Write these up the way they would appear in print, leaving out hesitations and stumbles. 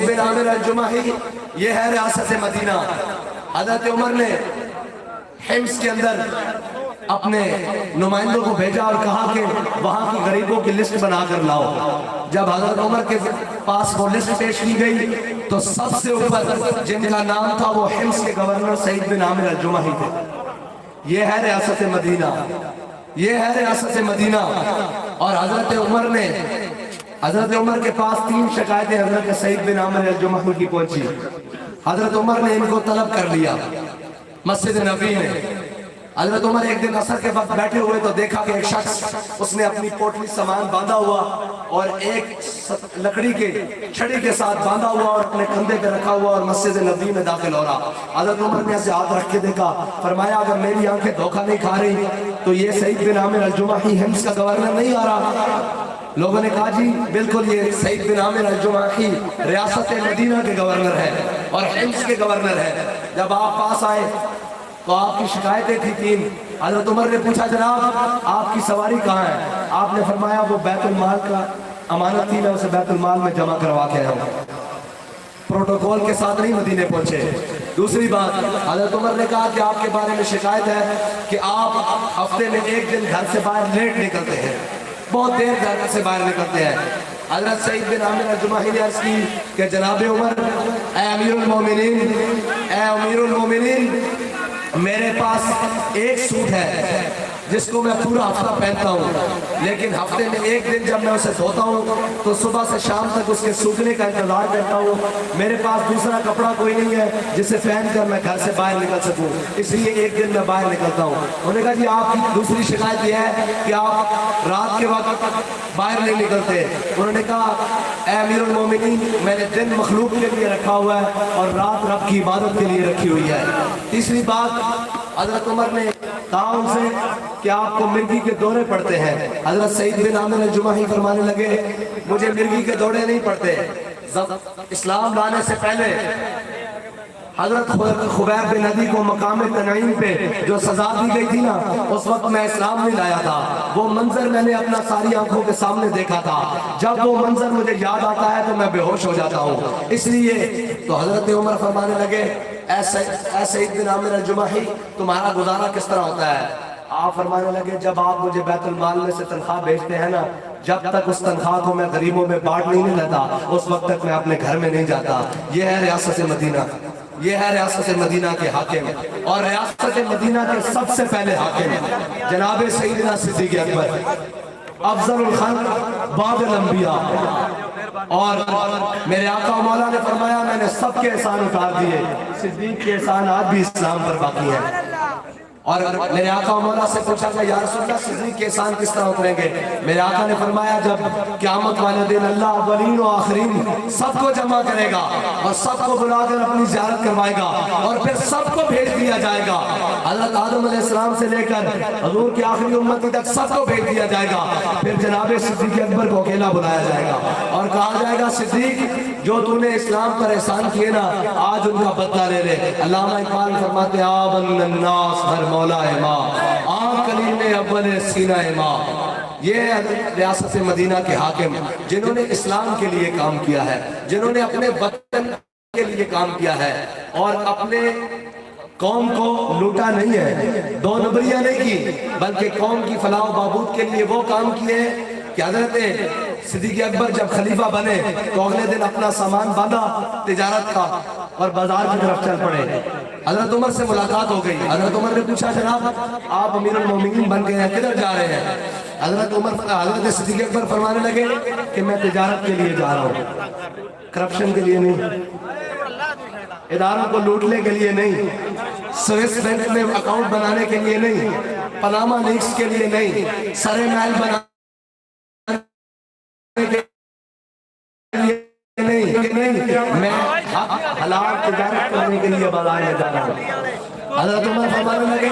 بن عامر الجمحی، یہ ہے ریاست مدینہ۔ حضرت عمر نے حمص کے اندر اپنے نمائندوں کو بھیجا اور کہا کہ وہاں کی غریبوں کی لسٹ بنا کر لاؤ۔ جب حضرت عمر کے پاس وہ لسٹ پیش کی گئی تو سب سے اوپر جن کا نام تھا وہ حمص کے گورنر سعید بن عامر الجمحی تھے۔ یہ ہے ریاست مدینہ، یہ ہے ریاست مدینہ۔ اور حضرت عمر کے پاس 3 شکایتیں حضرت سعید بن عامر الجمحی کی پہنچی۔ حضرت عمر نے ان کو طلب کر لیا مسجد نبوی میں۔ حضرت عمر ایک دن عصر کے وقت بیٹھے ہوئے تو دیکھا کہ ایک شخص اس نے اپنی پوٹلی سامان باندھا ہوا اور ایک لکڑی کے چھڑی کے ساتھ باندھا ہوا اور اپنے کندھے پہ رکھا ہوا اور مسجد نبوی میں داخل ہو رہا۔ حضرت عمر نے ایسے ہاتھ رکھ کے دیکھا، فرمایا اگر میری آنکھیں دھوکہ نہیں کھا رہی تو یہ سعید بن عامر الجمحی حمص کا گورنر نہیں آ رہا؟ لوگوں نے کہا جی بالکل یہ سعید بن عامر الجمحی ریاست مدینہ کے گورنر ہے اور حمص کے گورنر ہے۔ جب آپ پاس آئے تو آپ کی شکایتیں تھی 3۔ حضرت عمر نے پوچھا جناب آپ کی سواری کہاں ہے؟ آپ نے فرمایا وہ بیت المال کا امانت تھی، میں اسے بیت المال میں جمع کروا کے آیا ہوں۔ پروٹوکول کے ساتھ نہیں مدینے پہنچے۔ دوسری بات، حضرت عمر نے کہا کہ آپ کے بارے میں شکایت ہے کہ آپ ہفتے میں 1 دن گھر سے باہر لیٹ نکلتے ہیں، بہت دیر گھر سے باہر نکلتے ہیں۔ حضرت سعید بن عامر الجمحی نے عرض کی کہ جناب عمر، اے امیر المومنین، میرے پاس ایک سوٹ ہے جس کو میں پورا ہفتہ پہنتا ہوں، لیکن ہفتے میں 1 دن جب میں اسے دھوتا ہوں تو صبح سے شام تک اس کے سوکھنے کا انتظار کرتا ہوں۔ میرے پاس دوسرا کپڑا کوئی نہیں ہے جسے پہن کر میں گھر سے باہر نکل سکوں، اس لیے 1 دن میں باہر نکلتا ہوں۔ انہوں نے کہا جی آپ کی دوسری شکایت یہ ہے کہ آپ رات کے وقت باہر نہیں نکلتے۔ انہوں نے کہا اے امیر المومنین، میں نے دن مخلوق کے لیے رکھا ہوا ہے اور رات رب کی عبادت کے لیے رکھی ہوئی ہے۔ تیسری بات، حضرت عمر نے کہا ان سے کہ آپ کو مرگی کے دورے پڑتے ہیں۔ حضرت سعید بن عامر الجمحی فرمانے لگے مجھے مرگی کے دورے نہیں پڑتے۔ اسلام لانے سے پہلے حضرت خبیب بن عدی کو مقام تنعیم پہ جو سزا دی گئی تھی نا، اس وقت میں اسلام نہیں لایا تھا۔ وہ منظر میں نے اپنا ساری آنکھوں کے سامنے دیکھا تھا۔ جب وہ منظر مجھے یاد آتا ہے تو میں بے ہوش ہو جاتا ہوں۔ اس لیے تو حضرت عمر فرمانے لگے اے سعید بن عامر الجمحی، تمہارا گزارا کس طرح ہوتا ہے؟ آپ فرمانے لگے جب آپ مجھے بیت المال میں سے تنخواہ بھیجتے ہیں نا، جب تک اس تنخواہ کو میں غریبوں میں بانٹ نہیں لیتا اس وقت تک میں اپنے گھر میں نہیں جاتا۔ یہ ہے ریاست مدینہ، یہ ہے ریاست مدینہ کے حاکم، اور ریاست مدینہ کے سب سے پہلے حاکم جناب سیدنا صدیق اکبر، افضل الخلق بعد الانبیاء۔ اور میرے آقا و مولا نے فرمایا میں نے سب کے احسان اتار دیے، صدیق کے احسان آج بھی اسلام پر باقی ہیں۔ اور میرے آقا و مولا سے پوچھا کہ یا رسول اللہ صدیق کے احسان کس طرح اتریں گے؟ میرے آقا نے فرمایا جب قیامت والے دن اللہ اولین و آخرین سب کو جمع کرے گا اور سب کو بلا کر اپنی زیارت کروائے گا اور پھر سب کو بھیج دیا جائے گا، حضرت آدم علیہ السلام سے لے کر حضور کی آخری امتی تک سب کو بھیج دیا جائے گا۔ پھر جناب صدیق اکبر کو اکیلا بلایا جائے گا اور کہا جائے گا صدیق جو تو نے اسلام پر احسان کیے نا آج ان کا بدلہ لے لے۔ علامہ اقبال فرماتے آبن الناس ہر مولا ماں آن کلیم اول سینہ ماں۔ یہ ریاست مدینہ کے حاکم جنہوں نے اسلام کے لیے کام کیا ہے، جنہوں نے اپنے وطن کے لیے کام کیا ہے اور اپنے قوم کو لوٹا نہیں ہے، دو نبریاں نہیں کی، بلکہ قوم کی فلاح و بہبود کے لیے وہ کام کیے کہ حضرت صدیق اکبر جب خلیفہ بنے تو اگلے دن اپنا سامان باندھا تجارت کا اور بازار کی طرف چل پڑے۔ حضرت عمر سے ملاقات ہو گئی، حضرت عمر نے پوچھا جناب آپ امیر المومنین بن گئے ہیں، کدھر جا رہے ہیں؟ حضرت صدیق اکبر فرمانے لگے کہ میں تجارت کے لیے جا رہا ہوں، کرپشن کے لیے نہیں، اداروں کو لوٹنے کے لیے نہیں، سوئس بینک میں اکاؤنٹ بنانے کے لیے نہیں، پاناما لیکس کے لیے نہیں، سرے محل بنانے کے لیے نہیں، میں حلال تجارت کرنے کے لیے بازار میں جا رہا ہوں۔ حضرت عمر فرمانے لگے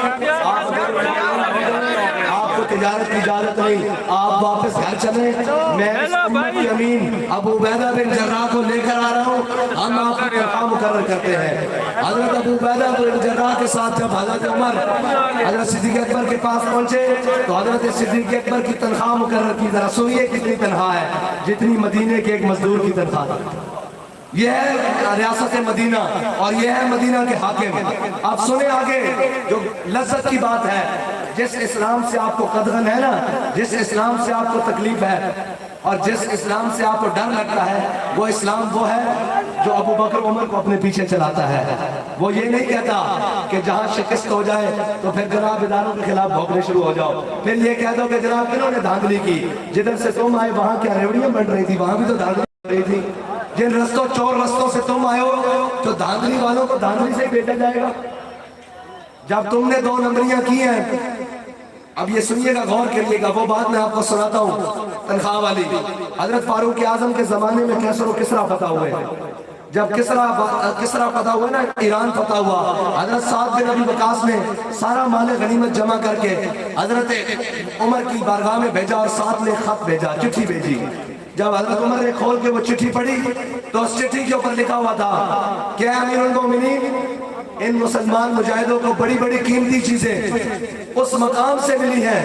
آپ کو تجارت کی اجازت نہیں، آپ واپس گھر چلیں، میں اس امت کی امین ابو عبیدہ بن جراح کو لے کر آ رہا ہوں، ہم آپ کا مقام مقرر کرتے ہیں۔ حضرت ابو عبیدہ بن جراح کے ساتھ جب حضرت عمر حضرت صدیق اکبر کے پاس پہنچے تو حضرت صدیق اکبر کی تنخواہ مقرر کی، ذرا سنیے کتنی تنخواہ ہے، جتنی مدینے کے ایک مزدور کی تنخواہ تھی۔ یہ ہے ریاست مدینہ اور یہ ہے مدینہ کے حاکم. اب سنیں آگے جو لذت کی بات ہے. جس اسلام سے آپ کو قدغن ہے نا، جس اسلام سے آپ کو تکلیف ہے اور جس اسلام سے آپ کو ڈر لگتا ہے، وہ اسلام وہ ہے جو ابو بکر عمر کو اپنے پیچھے چلاتا ہے. وہ یہ نہیں کہتا کہ جہاں شکست ہو جائے تو پھر جناب اداروں کے خلاف بھوکنے شروع ہو جاؤ، پھر یہ کہہ دو کہ جناب کنہوں نے دھاندلی کی، جدھر سے تم آئے وہاں کیا ریوڑیاں بن رہی تھی، وہاں بھی تو دھاندلی بن رہی تھی. جن رستوں چور رستوں سے تم آئے ہو تو دھاندلی والوں کو دھاندلی سے ہی بھیجا جائے گا. جب تم نے 2 نمبریاں کی ہیں، اب یہ سنیے گا، غور کریے گا، وہ بات میں آپ کو سناتا ہوں تنخواہ والی. حضرت فاروق اعظم کے زمانے میں کیسر و کسرا فتح ہوئے. جب کسرا فتح ہوا نا، ایران فتح ہوا، حضرت سعد بن ابی وقاص نے سارا مال غنیمت جمع کر کے حضرت عمر کی بارگاہ میں بھیجا اور ساتھ میں خط بھیجا، چٹھی بھیجی. جب حضرت عمر نے کھول کے وہ چٹھی پڑھی تو اس چٹھی کے اوپر لکھا ہوا تھا کہ امیر المومنین، ان مسلمان مجاہدوں کو بڑی بڑی قیمتی چیزیں اس مقام سے ملی ہیں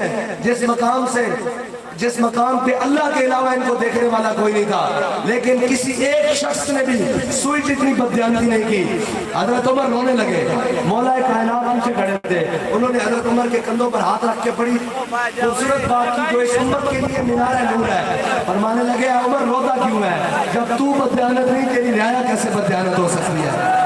جس مقام پہ اللہ کے علاوہ ان کو دیکھنے والا کوئی نہیں تھا، لیکن کسی ایک شخص نے بھی سوئی جتنی بددیانتی نہیں کی. حضرت عمر رونے لگے. مولا کائنات پیچھے کھڑے تھے، انہوں نے حضرت عمر کے کندھوں پر ہاتھ رکھ کے پڑھی خوبصورت بات کی جو اس امت کے لیے مینار نور ہے. فرمانے لگے اے عمر روتا کیوں ہے؟ جب تو بددیانت نہیں، تیری رعایا کیسے بددیانت ہو سکتی ہے؟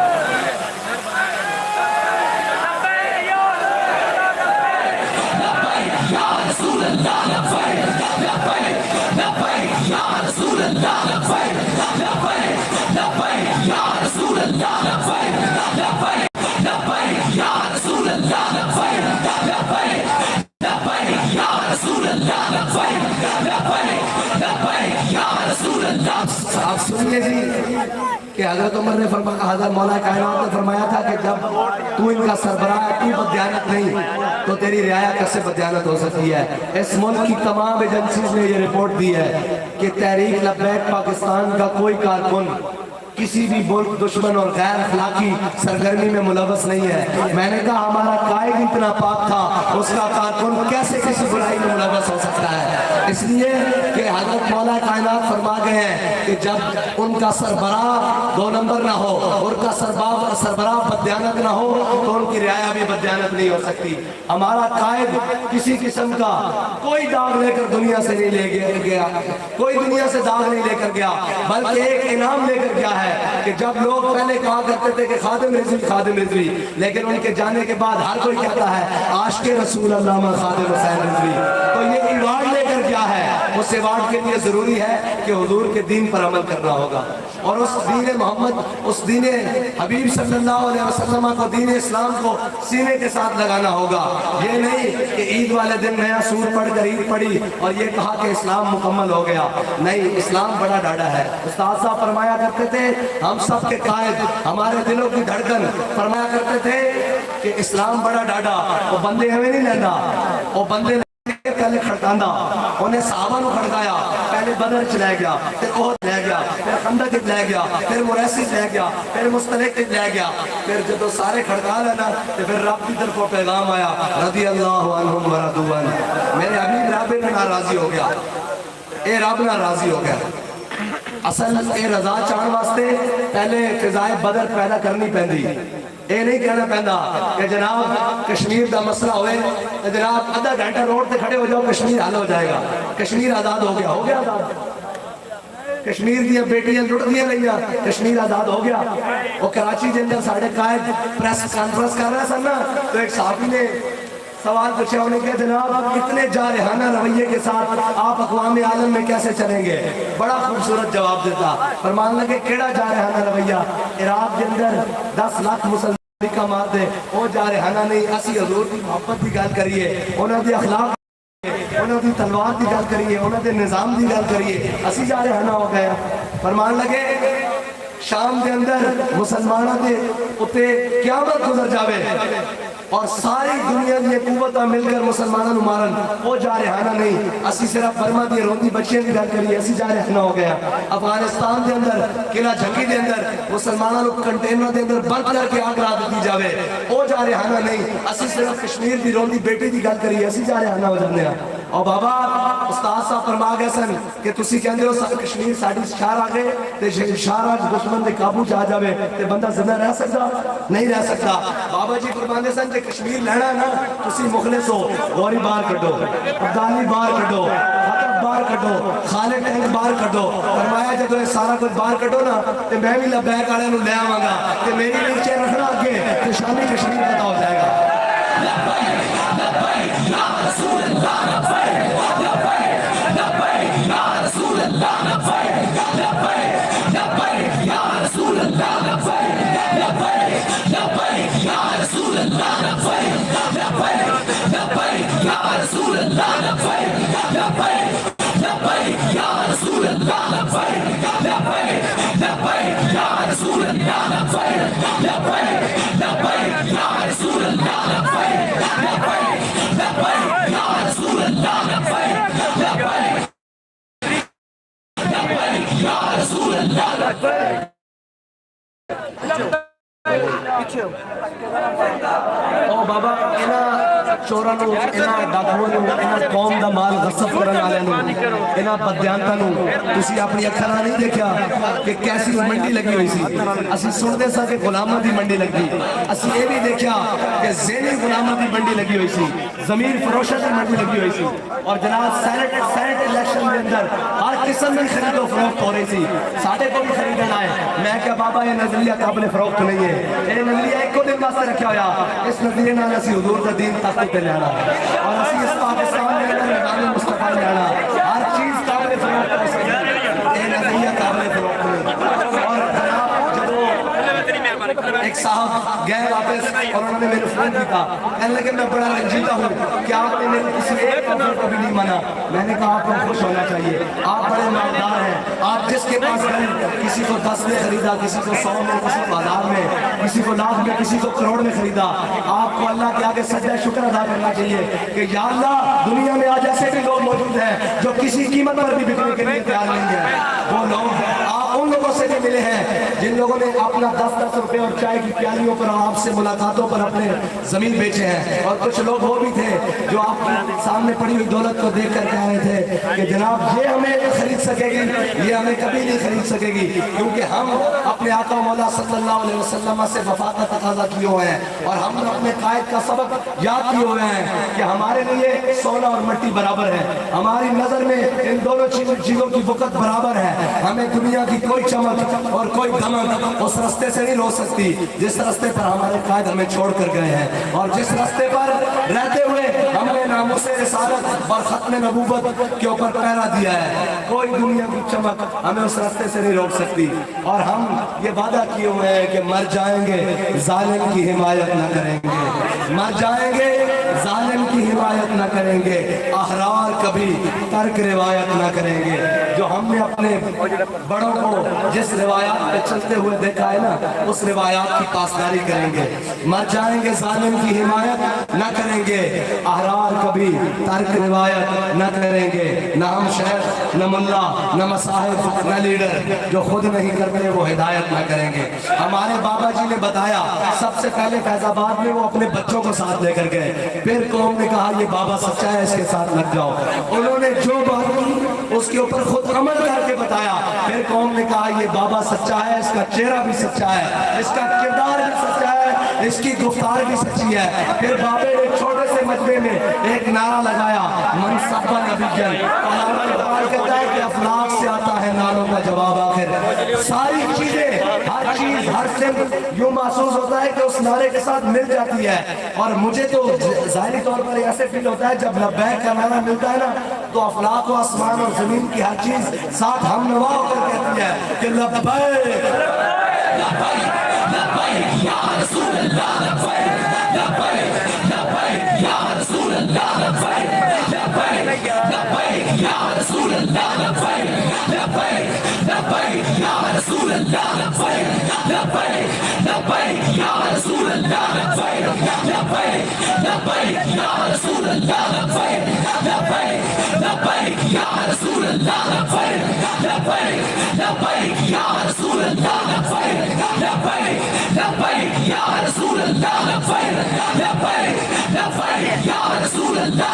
آپ سنیے جی کہ حضرت عمر نے فرمایا، حضرت مولا کائنات نے فرمایا تھا کہ جب تو ان کا سربراہ ہے، تو بددیانت نہیں تو تیری رعایا کیسے بددیانت ہو سکتی ہے؟ اس ملک کی تمام ایجنسیز نے یہ رپورٹ دی ہے کہ تحریک لبیک پاکستان کا کوئی کارکن کسی بھی ملک دشمن اور غیر اخلاقی سرگرمی میں ملوث نہیں ہے. میں نے کہا ہمارا قائد اتنا پاک تھا، اس کا کارکن کیسے کسی برائی میں ملوث ہو سکتا ہے؟ اس لیے کہ حضرت مولا کائنات فرما گئے ہیں کہ جب ان کا سربراہ 2 نمبر نہ ہو، ان کا سربراہ بددیانت نہ ہو تو ان کی رعایا بھی بددیانت نہیں ہو سکتی. ہمارا قائد کسی قسم کا کوئی داغ لے کر دنیا سے نہیں لے گیا، کوئی دنیا سے داغ نہیں لے کر گیا، بلکہ ایک انعام لے کر گیا ہے کہ جب لوگ پہلے کہا کرتے تھے کہ خادم رضوی، لیکن ان کے جانے کے بعد ہر کوئی کہتا ہے عاشق رسول علامہ خادم حسین رضوی. تو یہ ایوارڈ لے کر کیا ہے؟ اس ایوارڈ کے لیے ضروری ہے کہ حضور کے دین پر عمل کرنا ہوگا اور اس دین محمد، اس دین حبیب صلی اللہ علیہ وسلم کو، دین اسلام کو سینے کے ساتھ لگانا ہوگا. یہ نہیں کہ عید والے دن نیا سور پڑھ کر عید پڑھی اور یہ کہا کہ اسلام مکمل ہو گیا. نہیں، اسلام بڑا ڈاڈا ہے. استاد صاحب فرمایا کرتے تھے، ہم سب کے قائد، ہمارے دلوں کی دھڑکن، فرمایا کرتے تھے کہ اسلام بڑا ڈاڈا، وہ بندے ہمیں نہیں لینا، وہ بندے پہلے کھڑکاندہ، انہیں صحابہ نو کھڑکایا، پہلے بدر چلے گیا، پھر احد لے گیا، پھر خندق لے گیا، پھر مرسی لے گیا، پھر مستلق لے گیا، پھر جب سارے کھڑکا لینا تو پھر رب کی طرف کو پیغام آیا رضی اللہ عنہم ورضوا عنہ. میرے حبیب رب نہ راضی ہو گیا، اے رب نہ راضی ہو گیا. اصل اے رضا چاہن واسطے پہلے فضائے بدر پیدا کرنی پیندی. اے نہیں کہنا پہندا کہ جناب کشمیر دا مسئلہ ہوئے جناب آدھا گھنٹہ روڈ تے کھڑے ہو جاؤ کشمیر حل ہو جائے گا. کشمیر آزاد ہو گیا آزاد. کشمیر دیا بیٹیاں لٹ دیا رہیاں، کشمیر آزاد ہو گیا. وہ کراچی کے اندر ساڑھے قائد پریس کانفرنس کر رہا سن نا، تو ایک صحافی نے سوال پوچھا، انہیں کہا جناب اتنے جارحانہ رویے کے ساتھ آپ اقوام عالم میں کیسے چلیں گے؟ بڑا خوبصورت جواب دیتا، فرمان لگے کیڑا جارحانہ رویہ؟ عراق کے اندر 10 لاکھ مسلمان کا مار دے، وہ جارحانہ نہیں. اسی حضور کی محبت کی گل کریے، انہوں نے اخلاق، انہوں نے تلوار کی گل کریے، انہوں نے نظام کی گل کریے، اسی جارحانہ ہو گیا. فرمان لگے شام کے اندر مسلمانوں کے اتے قیامت گزر جاوے اور ساری دنیا کی قوتاں مل کر مسلمانوں مارن، وہ جارحانہ نہیں. اسی صرف برما دی روندی بچیاں کی گل کریے، اسی جارحانہ ہو گیا. افغانستان کے اندر قلعہ جھنگی کے اندر مسلمانوں کنٹینر کے اندر بند کر کے آگ رات دی جاوے، وہ جارحانہ نہیں. اسی صرف کشمیر دی روندی بیٹی کی گل کریے، اسی جارحانہ ہو جانے ہیں. اور بابا استاد صاحب فرما گئے سن کہ تسی کہندے ہو کشمیر ساڈی شہر آ گئے تے شہر آ دشمن دے قابو چ آ جاوے تے بندہ زندہ رہ سکتا نہیں رہ سکتا. بابا جی فرماندے سن کہ کشمیر لینا نا تسی مخلص ہو غوری باہر کڈو عبدالی باہر کڈو خطب باہر کڈو خالد ٹینک باہر کڈو. فرمایا جدو یہ سارا کچھ باہر کڈو نا تے میں بھی لبیک والے نوں لے آواں گا تے میری نیچے رکھنا اگے تے شامی کشمیر پتہ ہو جائے گا. او بابا اینا چوراں نو اینا ڈاکوؤں نو اینا قوم دا مال غصب کرن والے نو اینا بدیانتاں نو تسی اپنی اکھاں نال نہیں دیکھیا کہ کیسی منڈی لگی ہوئی سی. اسی سنتے سا کہ غلاماں دی منڈی لگی. اسی یہ بھی دیکھیا کہ ذہنی غلاماں دی منڈی لگی ہوئی سی, ضمیر فروشاں دی منڈی لگی ہوئی سی. اور جناب سینٹ الیکشن دے اندر ہر قسم دی خرید و فروخت ہو رہی سی. ساڈے کو بھی خریدن آئے. میں کہا بابا یہ نظریہ قابل فروخت نہیں ہے, یہ نظریہ ایک کو دن واسطے رکھا ہویا. اس نظریے نال اسی حضور دا دین تخت تے لینا اور اسی اس پاکستان دے اندر نظام مصطفیٰ لینا. ہر چیز قابل فروخت ہو سکتی ہے, یہ نظریہ قابل فروخت نہیں. اور جناب جدو ایک صاحب گئے واپس اور انہوں نے میرے فون کیا, کہنے لگے میں بڑا رنجیدہ ہوں کہ آپ نے میرے کسی ایک آفر کو بھی نہیں مانا. میں نے کہا آپ کو خوش ہونا چاہیے, آپ بڑے مالدار ہیں. آپ جس کے پاس گئے کسی کو 10 میں خریدا, کسی کو 100 میں, کسی کو 1000 میں, کسی کو لاکھ میں, کسی کو کروڑ میں خریدا. آپ کو اللہ کے آگے سجدہ شکر ادا کرنا چاہیے کہ یا اللہ دنیا میں آج ایسے بھی لوگ موجود ہیں جو کسی قیمت پر بھی بکنے کے لیے تیار نہیں ہیں. وہ لوگ آپ ان لوگوں سے بھی ملے ہیں جن لوگوں نے اپنا 10-10 روپے اور چائے کی پیالیوں پر آپ سے ملاقاتوں پر اپنے زمین بیچے ہیں. اور کچھ لوگ وہ بھی تھے جو آپ سامنے پڑی ہوئی دولت کو دیکھ کر کہہ رہے تھے کہ جناب یہ ہمیں خرید سکے گی, یہ ہمیں کبھی نہیں خرید سکے گی, کیونکہ ہم اپنے آقا مولا صلی اللہ علیہ وسلم سے وفا کا تقاضا کیے ہوئے ہیں اور ہم نے اپنے قائد کا سبق یاد کیے ہوئے ہیں کہ ہمارے لیے سونا اور مٹی برابر ہے. ہماری نظر میں ان دونوں چیزوں کی وقت برابر ہے. ہمیں دنیا کی کوئی چمک اور کوئی دمک اس رستے سے نہیں روک سکتی جس رستے پر ہمارے قائد ہمیں چھوڑ کر گئے ہیں, اور جس رستے پر رہتے ہوئے ہم نے ناموس رسالت اور ختم نبوت کے اوپر پہرا دیا ہے. کوئی دنیا کی چمک ہمیں اس رستے سے نہیں روک سکتی. اور ہم یہ وعدہ کیے ہوئے ہیں کہ مر جائیں گے ظالم کی حمایت نہ کریں گے, مر جائیں گے ظالم کی حمایت نہ کریں گے, احرار کبھی ترک روایت نہ کریں گے. جو ہم نے اپنے بڑوں کو جس روایات پہ چلتے ہوئے دیکھا ہے نا اس روایات کی پاسداری کریں گے. مر جائیں گے ظالم کی حمایت نہ کریں گے, احرار کبھی ترک روایت نہ کریں گے. نہ ہم شیخ, نہ ملا, نہ مصاحب, نہ لیڈر, جو خود نہیں کرتے وہ ہدایت نہ کریں گے. ہمارے بابا جی نے بتایا سب سے پہلے فیض آباد میں وہ اپنے بچوں کو ساتھ لے کر گئے, پھر قوم نے کہا یہ بابا سچا ہے اس کے ساتھ لگ جاؤ. انہوں نے جو بات کی اس کے اوپر خود عمل کر کے بتایا. پھر قوم نے کہا یہ بابا سچا ہے, اس کا چہرہ بھی سچا ہے, اس کا کردار بھی سچا ہے, اس کی گفتار بھی سچی ہے. پھر بابے نے چھوٹے سے مجمع میں ایک نعرہ لگایا, من سبا نبی جن. اقبال کہتا ہے کہ افلاق سے آتا ہے نعروں کا جواب آخر. ساری چیزیں, ہر چیز, ہر صرف یوں محسوس ہوتا ہے کہ اس نعرے کے ساتھ مل جاتی ہے. اور مجھے تو ظاہری طور پر ایسے فیل ہوتا ہے جب لبیک کا نعرہ ملتا ہے نا تو افلاق و آسمان اور زمین کی ہر چیز ساتھ ہم نوا ہو کر کہتی ہے کہ لبیک لبیک یا رسول اللہ, لبیک لبیک یا رسول اللہ, لبیک لبیک یا رسول اللہ, لبیک لبیک یا رسول اللہ, لبیک لبیک یا رسول اللہ, لبیک لبیک یا رسول اللہ, لبیک لبیک یا رسول اللہ, لبیک لبیک یا رسول اللہ, لبیک لبیک یا رسول اللہ, لبیک لبیک یا رسول اللہ,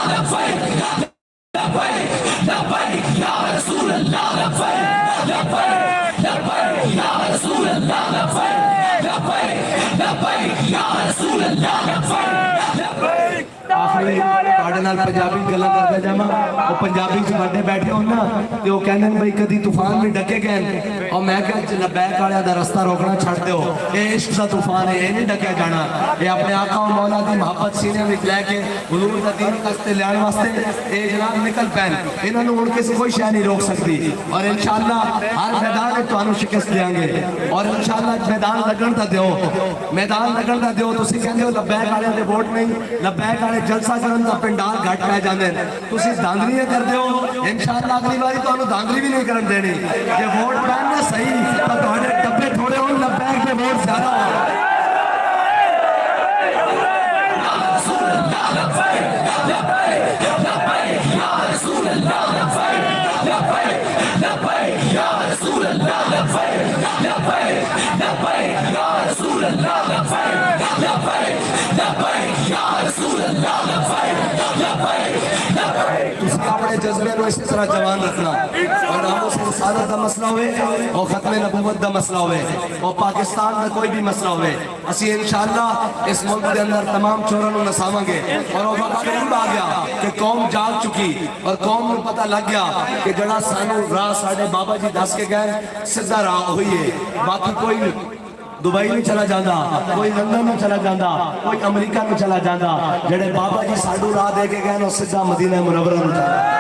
آخری ਤੁਹਾਡੇ ਨਾਲ ਪੰਜਾਬੀ ਗੱਲਾਂ ਕਰਦਾ ਜਾਵਾਂ ਉਹ ਪੰਜਾਬੀ ਚ ਵੱਡੇ ਬੈਠੇ ਹੋਣ ਨਾ ਤੇ ਉਹ ਕਹਿੰਦੇ ਨੇ ਬਈ ਕਦੀ ਤੂਫਾਨ ਵੀ ਡੱਕੇ ਗਏ ਔਰ ਮੈਂ ਕਿਹਾ ਲਬੈਕ ਵਾਲਿਆਂ ਦਾ ਰਸਤਾ ਰੋਕਣਾ ਛੱਡ ਦਿਓ ਇਹ ਇਸ਼ਕ ਦਾ ਤੂਫਾਨ ਹੈ ਇਹ ਨਹੀਂ ਡੱਕਿਆ ਜਾਣਾ ਇਹ ਆਪਣੇ ਆਕਾ ਔਰ ਮੌਲਾ ਦੀ ਮੁਹੱਬਤ ਸੀਨੇ ਵਿੱਚ ਲੈ ਕੇ ਹੁਜ਼ੂਰ ਦਾ ਦੀਨ ਤੱਕ ਤੇ ਲਿਆਉਣ ਵਾਸਤੇ ਇਹ ਜਨਾਬ ਨਿਕਲ ਪੈਣ ਇਹਨਾਂ ਨੂੰ ਹੁਣ ਕਿਸੇ ਕੋਈ ਸ਼ੈ ਨਹੀਂ ਰੋਕ ਸਕਦੀ ਔਰ ਇਨਸ਼ਾਅੱਲਾ ਹਰ ਮੈਦਾਨ ਵਿੱਚ ਤੁਹਾਨੂੰ ਸ਼ਿਕست ਦੇਵਾਂਗੇ ਔਰ ਇਨਸ਼ਾਅੱਲਾ ਮੈਦਾਨ ਲੱਗਣ ਦਾ ਦਿਓ ਮੈਦਾਨ ਲੱਗਣ ਦਾ ਦਿਓ ਤੁਸੀਂ ਕਹਿੰਦੇ ਹੋ ਲਬੈਕ ਵਾਲਿਆਂ ਦੇ ਵੋਟ ਨਹੀਂ ਲਬੈਕ ਵਾਲੇ ਜਲਸਾ ਕਰਨ ਦਾ ਪਿੰਡਾਲ ਘੱਟ ਪੈ ਜਾਂਦੇ ਨੇ ਤੁਸੀਂ ਦਾਂਗਲੀਆਂ ਕਰਦੇ ਹੋ ਇਨਸ਼ਾਅੱਲਾ ਅਗਲੀ ਵਾਰੀ ਤੁਹਾਨੂੰ ਦਾਂਗਲੀ ਵੀ ਨਹੀਂ ਕਰਨ ਦੇਣੀ ਜੇ ਵੋਟ ਪੈਣ ਨਾ ਸਹੀ ਤਾਂ ਤੁਹਾਡੇ ਡੱਬੇ ਥੋੜੇ ਹੋਣ ਲਬੈਕ ਦੇ ਵੋਟ ਜ਼ਿਆਦਾ ਹੋਣ اپنے جذبے کو اسی طرح جوان رکھنا اور ناموس رسالت دا مسئلہ ہوئے اور ختم نبوت دا مسئلہ ہوئے اور پاکستان دا کوئی بھی مسئلہ ہوئے اسی انشاءاللہ اس ملک دے اندر تمام چوروں کو نساواں گے اور وہ وقت قریب آ گیا کہ قوم جاگ چکی اور قوم کو پتہ لگ گیا کہ جڑا سانو راہ ساڑھے بابا جی دس کے گئے سدھا راہ ہوئی ہے باقی کوئی دبئی نہیں چلا جاندہ کوئی لندن میں چلا جاندہ کوئی امریکہ میں چلا جاندہ جڑے بابا جی ساڑھو راہ دے کے گئے نا سدھا مدینہ منورہ میں چلا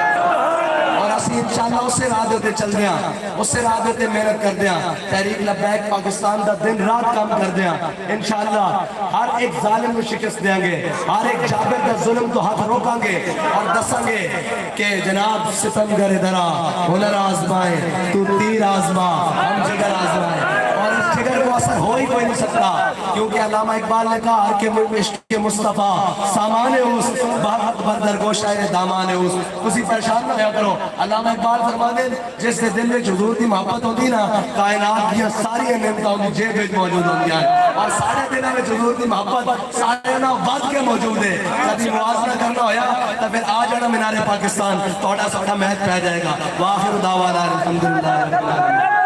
اور اسی انشاءاللہ اس سے راہ دیتے چل دیا اس سے راہ دیتے محنت کر دیا تحریک لبیک پاکستان دا دن رات کام کر دیا انشاءاللہ ہر ایک ظالم کو شکست دیں گے ہر ایک جابر دا ظلم تو ہاتھ روکاں گے اور دساں گے کہ جناب ستمگر درا ہنر آزمائے تو تیر آزما ہم جگر آزمائے اور اس جگر کو اثر ہو ہی کوئی نہیں سکتا کیونکہ علامہ اقبال نے کہا ہر کے ملک عشق مصطفیٰ سامان اس بہت بردرگو شاعر دامان اس اسی پریشان نہ ہوا کرو علامہ اقبال فرما دیں جس سے دل میں حضور کی محبت ہوتی نا کائنات کی ساری نعمتیں ہوتی جیب میں موجود ہوتی ہیں اور سارے دنوں میں حضور کی محبت سارے نہ ود کے موجود ہے کبھی موازنہ کرنا ہویا تو پھر آ جانا مینار پاکستان توڑا سوڑا محض پہ جائے گا واخر دعوانا الحمدللہ رب العالمین